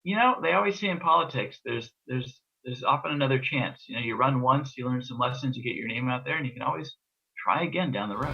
They always say in politics, there's often another chance. You run once, you learn some lessons, you get your name out there, and you can always try again down the road.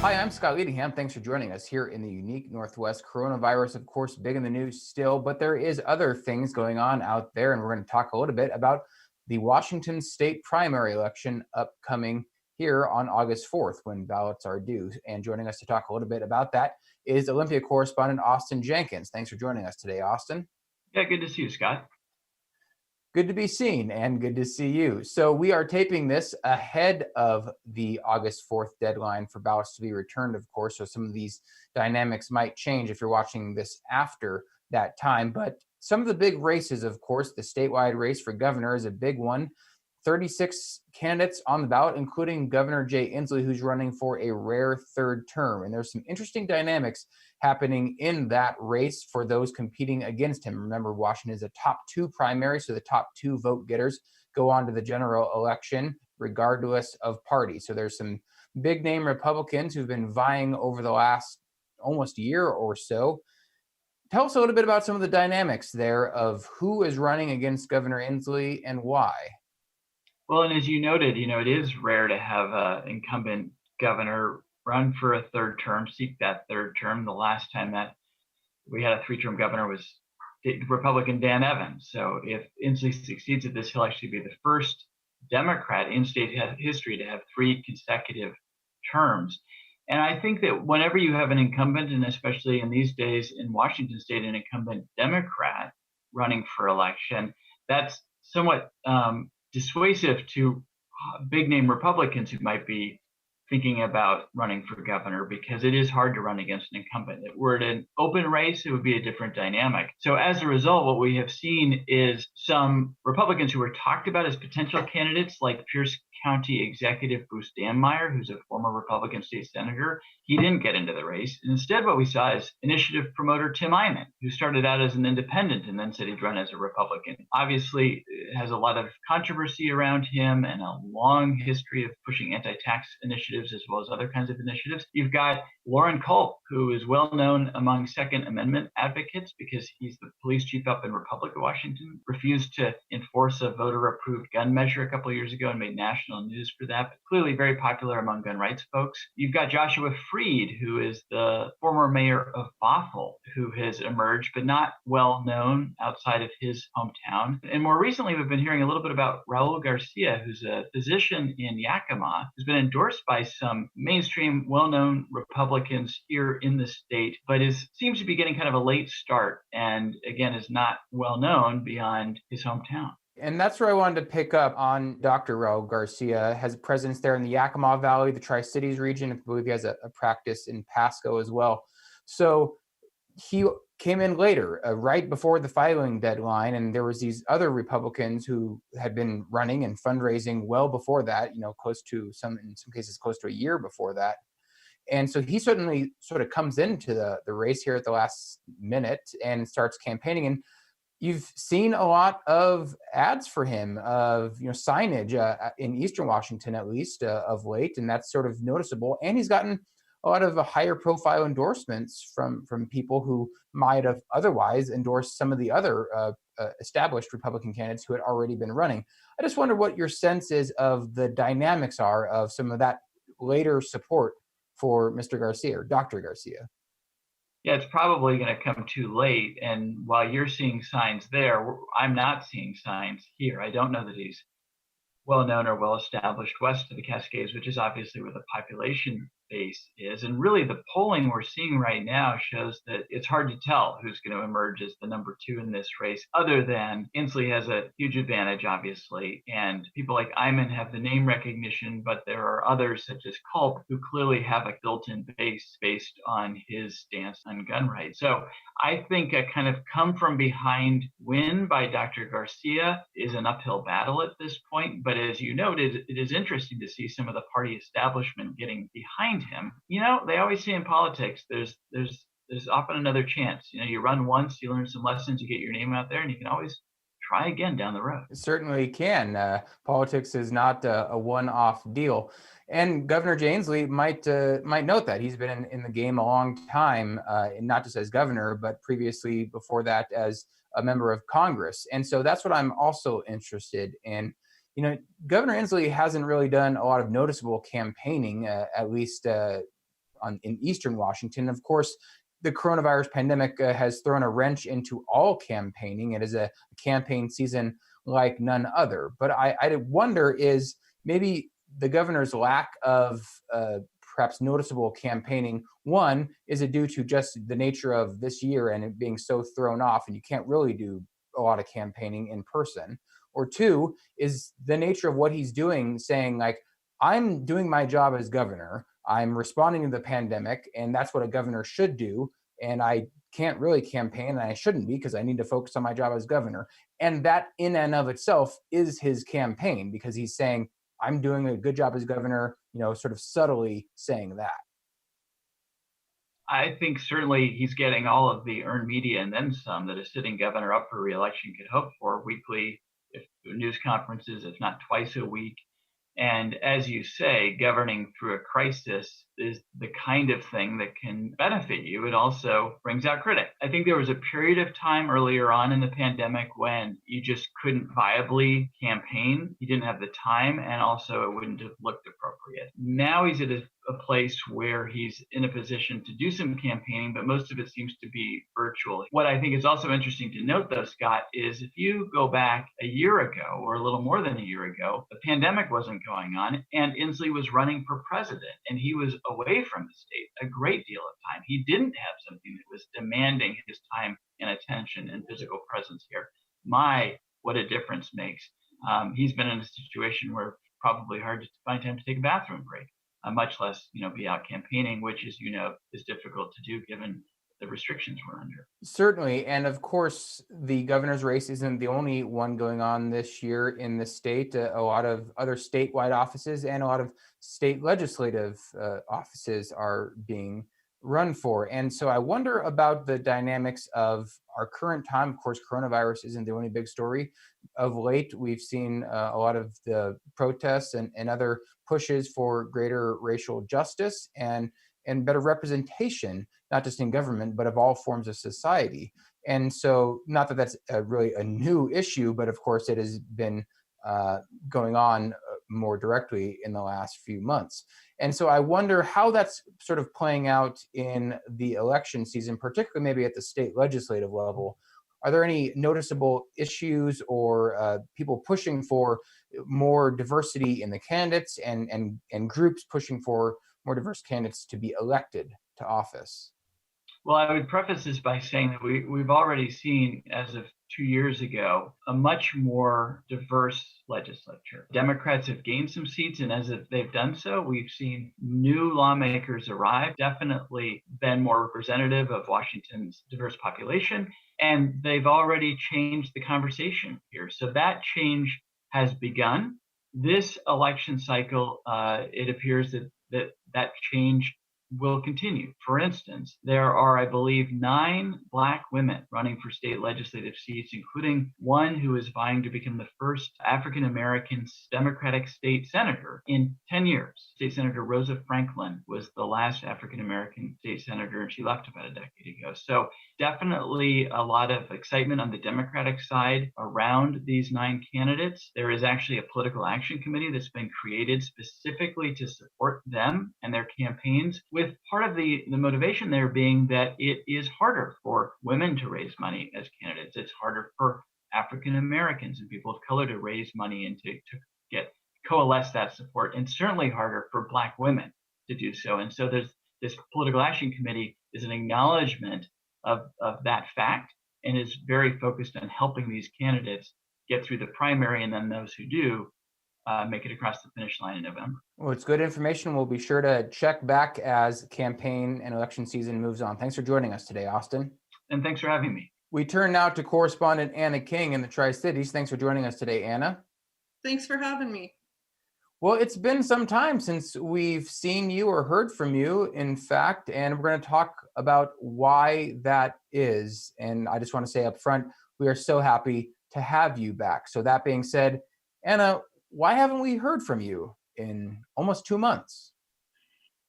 Hi, I'm Scott Leadingham. Thanks for joining us here in the unique Northwest. Coronavirus, of course, big in the news still, but there is other things going on out there, and we're going to talk a little bit about the Washington state primary election upcoming here on August 4th when ballots are due. And joining us to talk a little bit about that is Olympia correspondent Austin Jenkins. Thanks for joining us today, Austin. Yeah, good to see you, Scott. Good to be seen and good to see you. So we are taping this ahead of the August 4th deadline for ballots to be returned, of course. So some of these dynamics might change if you're watching this after that time. But some of the big races, of course, the statewide race for governor is a big one. 36 candidates on the ballot, including Governor Jay Inslee, who's running for a rare third term. And there's some interesting dynamics happening in that race for those competing against him. Remember, Washington is a top two primary, so the top two vote getters go on to the general election regardless of party. So there's some big name Republicans who've been vying over the last almost year or so. Tell us a little bit about some of the dynamics there of who is running against Governor Inslee and why. Well, and as you noted, it is rare to have an incumbent governor run for a third term, seek that third term. The last time that we had a three-term governor was Republican Dan Evans. So if Inslee succeeds at this, he'll actually be the first Democrat in state history to have three consecutive terms. And I think that whenever you have an incumbent, and especially in these days in Washington state, an incumbent Democrat running for election, that's somewhat dissuasive to big name Republicans who might be thinking about running for governor, because it is hard to run against an incumbent. If we're at an open race, it would be a different dynamic. So as a result, what we have seen is some Republicans who were talked about as potential candidates, like Pierce County Executive Bruce Danmeyer, who's a former Republican state senator. He didn't get into the race. And instead, what we saw is initiative promoter Tim Eyman, who started out as an independent and then said he'd run as a Republican. Obviously, has a lot of controversy around him and a long history of pushing anti-tax initiatives as well as other kinds of initiatives. You've got Lauren Culp, who is well known among Second Amendment advocates because he's the police chief up in Republic of Washington, refused to enforce a voter-approved gun measure a couple of years ago and made national news for that, but clearly very popular among gun rights folks. You've got Joshua Freed, who is the former mayor of Bothell, who has emerged, but not well known outside of his hometown. And more recently, we've been hearing a little bit about Raul Garcia, who's a physician in Yakima, who's been endorsed by some mainstream, well-known Republicans here in the state, but seems to be getting kind of a late start, and again, is not well known beyond his hometown. And that's where I wanted to pick up on Dr. Raul Garcia. Has a presence there in the Yakima Valley, the Tri-Cities region. I believe he has a practice in Pasco as well. So he came in later, right before the filing deadline, and there was these other Republicans who had been running and fundraising well before that, in some cases close to a year before that. And so he certainly sort of comes into the race here at the last minute and starts campaigning. And you've seen a lot of ads for him, of signage in Eastern Washington, at least of late, and that's sort of noticeable. And he's gotten a lot of higher profile endorsements from people who might have otherwise endorsed some of the other established Republican candidates who had already been running. I just wonder what your sense is of the dynamics are of some of that later support for Mr. Garcia or Dr. Garcia. Yeah, it's probably going to come too late. And while you're seeing signs there, I'm not seeing signs here. I don't know that he's well known or well established west of the Cascades, which is obviously where the population base is. And really the polling we're seeing right now shows that it's hard to tell who's going to emerge as the number two in this race, other than Inslee has a huge advantage, obviously. And people like Eyman have the name recognition, but there are others such as Culp who clearly have a built-in base based on his stance on gun rights. So I think a kind of come from behind win by Dr. Garcia is an uphill battle at this point. But as you noted, it is interesting to see some of the party establishment getting behind him. They always say in politics, there's often another chance. You run once, you learn some lessons, you get your name out there, and you can always try again down the road. It certainly can. Politics is not a one-off deal. And Governor Inslee might note that he's been in the game a long time, and not just as governor, but previously before that as a member of Congress. And so that's what I'm also interested in. You know, Governor Inslee hasn't really done a lot of noticeable campaigning, at least in Eastern Washington. Of course, the coronavirus pandemic has thrown a wrench into all campaigning. It is a campaign season like none other. But I wonder, is maybe the governor's lack of perhaps noticeable campaigning, one, is it due to just the nature of this year and it being so thrown off and you can't really do a lot of campaigning in person? Or two, is the nature of what he's doing saying, like, I'm doing my job as governor, I'm responding to the pandemic, and that's what a governor should do. And I can't really campaign, and I shouldn't be because I need to focus on my job as governor. And that, in and of itself, is his campaign because he's saying, I'm doing a good job as governor, sort of subtly saying that. I think certainly he's getting all of the earned media and then some that a sitting governor up for reelection could hope for weekly, if news conferences, if not twice a week. And as you say, governing through a crisis is the kind of thing that can benefit you. It also brings out critics. I think there was a period of time earlier on in the pandemic when you just couldn't viably campaign. You didn't have the time, and also it wouldn't have looked appropriate. Now he's at a place where he's in a position to do some campaigning, but most of it seems to be virtual. What I think is also interesting to note, though, Scott, is if you go back a year ago or a little more than a year ago, the pandemic wasn't going on and Inslee was running for president and he was away from the state a great deal of time. He didn't have something that was demanding his time and attention and physical presence here. What a difference makes. He's been in a situation where it's probably hard to find time to take a bathroom break. Much less, be out campaigning, which, as you know, is difficult to do given the restrictions we're under. Certainly. And of course, the governor's race isn't the only one going on this year in the state. A lot of other statewide offices and a lot of state legislative offices are being run for. And so I wonder about the dynamics of our current time. Of course, coronavirus isn't the only big story. Of late, we've seen a lot of the protests and other pushes for greater racial justice and better representation, not just in government, but of all forms of society. And so, not that that's really a new issue, but of course it has been going on more directly in the last few months. And so I wonder how that's sort of playing out in the election season, particularly maybe at the state legislative level. Are there any noticeable issues or people pushing for more diversity in the candidates and groups pushing for more diverse candidates to be elected to office? Well, I would preface this by saying that we've already seen, as of 2 years ago, a much more diverse legislature. Democrats have gained some seats, and as they've done so, we've seen new lawmakers arrive, definitely been more representative of Washington's diverse population, and they've already changed the conversation here. So that change has begun. This election cycle, it appears that change will continue. For instance, there are, I believe, 9 Black women running for state legislative seats, including one who is vying to become the first African-American Democratic state senator in 10 years. State Senator Rosa Franklin was the last African-American state senator, and she left about a decade ago. So definitely a lot of excitement on the Democratic side around these 9 candidates. There is actually a political action committee that's been created specifically to support them and their campaigns, with part of the motivation there being that it is harder for women to raise money as candidates. It's harder for African Americans and people of color to raise money and to coalesce that support, and certainly harder for Black women to do so. And so there's this political action committee is an acknowledgement of that fact and is very focused on helping these candidates get through the primary, and then those who do make it across the finish line in November. Well, it's good information. We'll be sure to check back as campaign and election season moves on. Thanks for joining us today, Austin. And thanks for having me. We turn now to correspondent Anna King in the Tri-Cities. Thanks for joining us today, Anna. Thanks for having me. Well, it's been some time since we've seen you or heard from you, in fact, and we're going to talk about why that is. And I just want to say up front, we are so happy to have you back. So that being said, Anna, why haven't we heard from you in almost 2 months.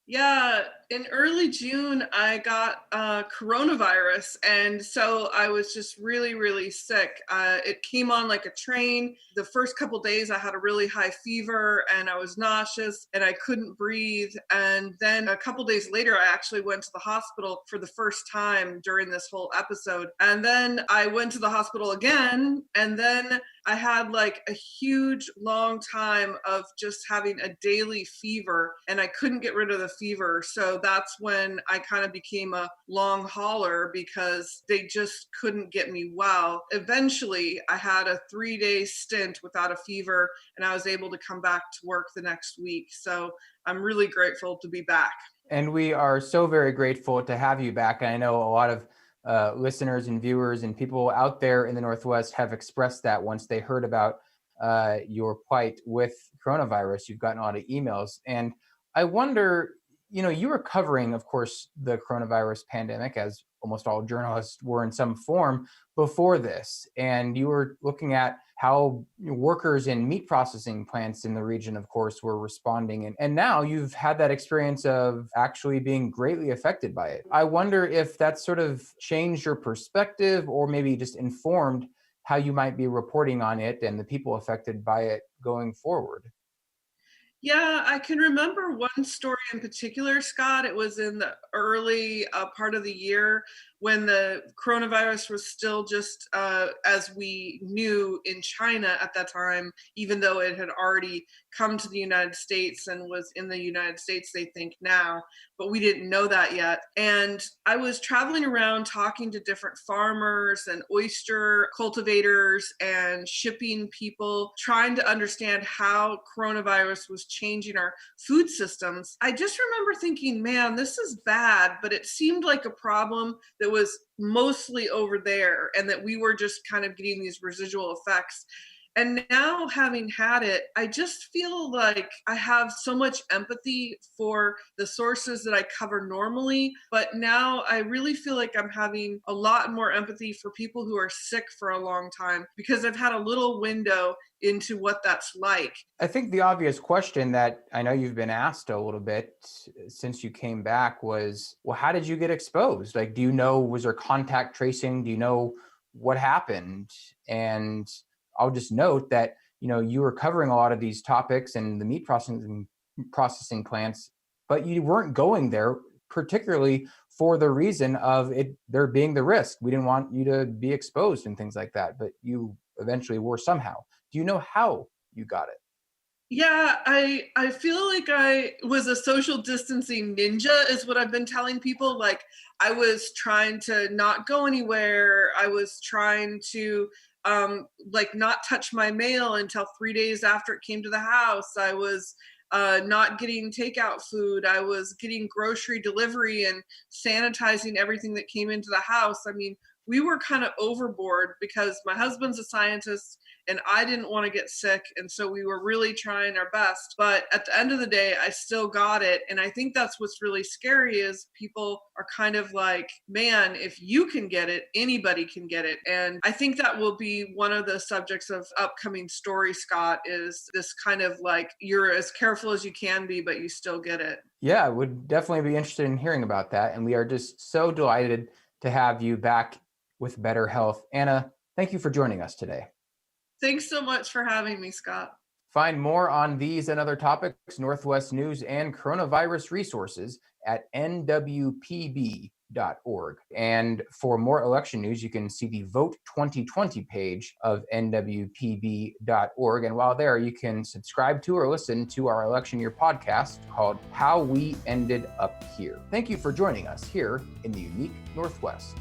Yeah, in early June, I got coronavirus. And so I was just really, really sick. It came on like a train. The first couple days, I had a really high fever and I was nauseous and I couldn't breathe. And then a couple days later, I actually went to the hospital for the first time during this whole episode. And then I went to the hospital again. And then I had like a huge long time of just having a daily fever and I couldn't get rid of the fever. So that's when I kind of became a long hauler because they just couldn't get me well. Eventually, I had a 3-day stint without a fever and I was able to come back to work the next week. So I'm really grateful to be back. And we are so very grateful to have you back. And I know a lot of listeners and viewers and people out there in the Northwest have expressed that once they heard about your plight with coronavirus. You've gotten a lot of emails. And I wonder, you were covering, of course, the coronavirus pandemic, as almost all journalists were in some form before this. And you were looking at how workers in meat processing plants in the region, of course, were responding. And now you've had that experience of actually being greatly affected by it. I wonder if that sort of changed your perspective or maybe just informed how you might be reporting on it and the people affected by it going forward. Yeah, I can remember one story in particular, Scott. It was in the early part of the year when the coronavirus was still just as we knew in China at that time, even though it had already come to the United States and was in the United States, they think now, but we didn't know that yet. And I was traveling around talking to different farmers and oyster cultivators and shipping people, trying to understand how coronavirus was changing our food systems. I just remember thinking, man, this is bad, but it seemed like a problem that was mostly over there and that we were just kind of getting these residual effects. And now, having had it, I just feel like I have so much empathy for the sources that I cover normally. But now I really feel like I'm having a lot more empathy for people who are sick for a long time because I've had a little window into what that's like. I think the obvious question that I know you've been asked a little bit since you came back was, well, how did you get exposed? Like, do you know, was there contact tracing? Do you know what happened? And I'll just note that, you were covering a lot of these topics and the meat processing plants, but you weren't going there particularly for the reason of it there being the risk. We didn't want you to be exposed and things like that, but you eventually were somehow. Do you know how you got it? Yeah, I feel like I was a social distancing ninja is what I've been telling people. Like I was trying to not go anywhere. I was trying to like not touch my mail until 3 days after it came to the house. I was not getting takeout food. I was getting grocery delivery and sanitizing everything that came into the house. I mean, we were kind of overboard because my husband's a scientist and I didn't want to get sick. And so we were really trying our best. But at the end of the day, I still got it. And I think that's what's really scary is people are kind of like, man, if you can get it, anybody can get it. And I think that will be one of the subjects of upcoming story, Scott, is this kind of like, you're as careful as you can be, but you still get it. Yeah, I would definitely be interested in hearing about that. And we are just so delighted to have you back with better health. Anna, thank you for joining us today. Thanks so much for having me, Scott. Find more on these and other topics, Northwest news and coronavirus resources at nwpb.org. And for more election news, you can see the Vote 2020 page of nwpb.org. And while there, you can subscribe to or listen to our election year podcast called How We Ended Up Here. Thank you for joining us here in the unique Northwest.